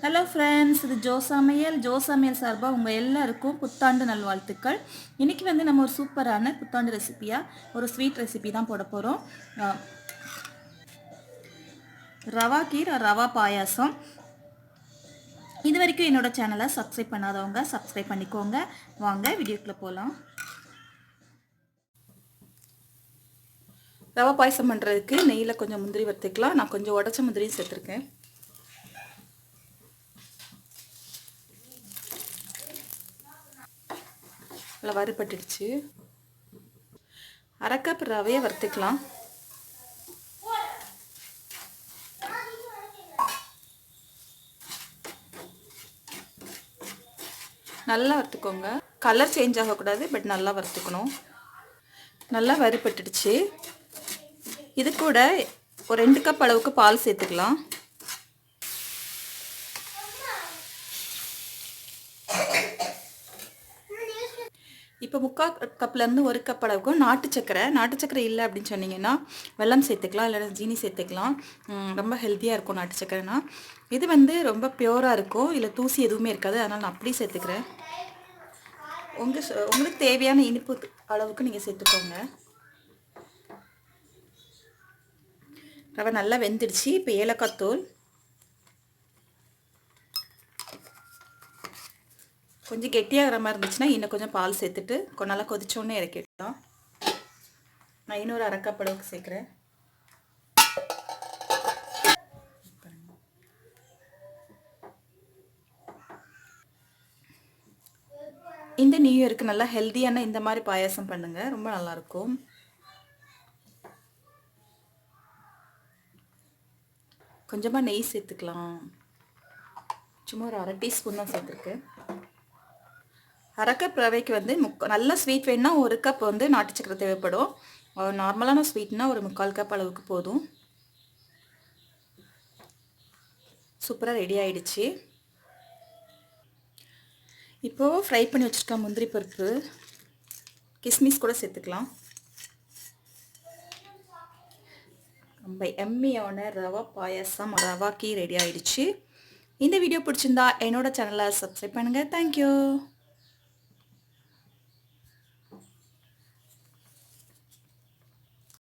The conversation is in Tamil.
ஹலோ ஃப்ரெண்ட்ஸ், இது ஜோ சமையல் சார்பாக உங்கள் எல்லாருக்கும் புத்தாண்டு நல்வாழ்த்துக்கள். இன்றைக்கி நம்ம ஒரு சூப்பரான புத்தாண்டு ரெசிபியாக ஒரு ஸ்வீட் ரெசிபி தான் போட போகிறோம். ரவா கீர் ரவா பாயாசம். இது வரைக்கும் என்னோடய சேனலை சப்ஸ்கிரைப் பண்ணாதவங்க சப்ஸ்கிரைப் பண்ணிக்கோங்க. வாங்க வீடியோக்குள்ளே போகலாம். ரவா பாயாசம் பண்ணுறதுக்கு நெய்யில் கொஞ்சம் முந்திரி வறுத்துக்கலாம். நான் கொஞ்சம் உடச்ச முந்திரியும் சேர்த்துருக்கேன். நல்லா வறுபட்டுடுச்சு. அரை கப் ரவையை வறுத்துக்கலாம். நல்லா வறுத்துக்கோங்க. கலர் சேஞ்ச் ஆகக்கூடாது, பட் நல்லா வறுத்துக்கணும். நல்லா வறுபட்டுடுச்சு. இது கூட ஒரு 2 கப் அளவுக்கு பால் சேர்த்துக்கலாம். இப்போ 3/4 கப்லேருந்து 1 கப் அளவுக்கு நாட்டு சக்கரை இல்லை அப்படின்னு சொன்னீங்கன்னா வெல்லம் சேர்த்துக்கலாம், இல்லைன்னா ஜீனி சேர்த்துக்கலாம். ரொம்ப ஹெல்த்தியாக இருக்கும் நாட்டு சக்கரைனா. இது ரொம்ப பியூராக இருக்கும், இல்லை தூசி எதுவுமே இருக்காது. அதனால் நான் அப்படியே சேர்த்துக்கிறேன். உங்களுக்கு தேவையான இனிப்பு அளவுக்கு நீங்கள் சேர்த்துக்கோங்க. ரவை நல்லா வெந்துடுச்சு. இப்போ ஏலக்காய் தூள், கொஞ்சம் கெட்டியாகிற மாதிரி இருந்துச்சுன்னா இன்னும் கொஞ்சம் பால் சேர்த்துட்டு நல்லா கொதிச்சோன்னே இறக்கிடலாம். நான் இன்னொரு அரை கப் அளவுக்கு சேர்க்குறேன். இந்த நியூ இயருக்கு நல்லா ஹெல்த்தியான இந்த மாதிரி பாயாசம் பண்ணுங்கள், ரொம்ப நல்லாயிருக்கும். கொஞ்சமாக நெய் சேர்த்துக்கலாம். சும்மா ஒரு அரை டீஸ்பூன் தான் சேர்த்துருக்கேன். அரை கப் ரவைக்கு நல்ல ஸ்வீட் வேணுன்னா 1 கப் நாட்டு சக்கரை தேவைப்படும். நார்மலான ஸ்வீட்னா ஒரு 3/4 கப் அளவுக்கு போதும். சூப்பராக ரெடி ஆகிடுச்சு. இப்போது ஃப்ரை பண்ணி வச்சுருக்க முந்திரி பருப்பு, கிஸ்மிஸ் கூட சேர்த்துக்கலாம். ரொம்ப எம்மியான ரவா பாயாசம் ரவா கீ ரெடி ஆகிடுச்சு. இந்த வீடியோ பிடிச்சிருந்தா என்னோட சேனலை சப்ஸ்கிரைப் பண்ணுங்கள். தேங்க்யூ.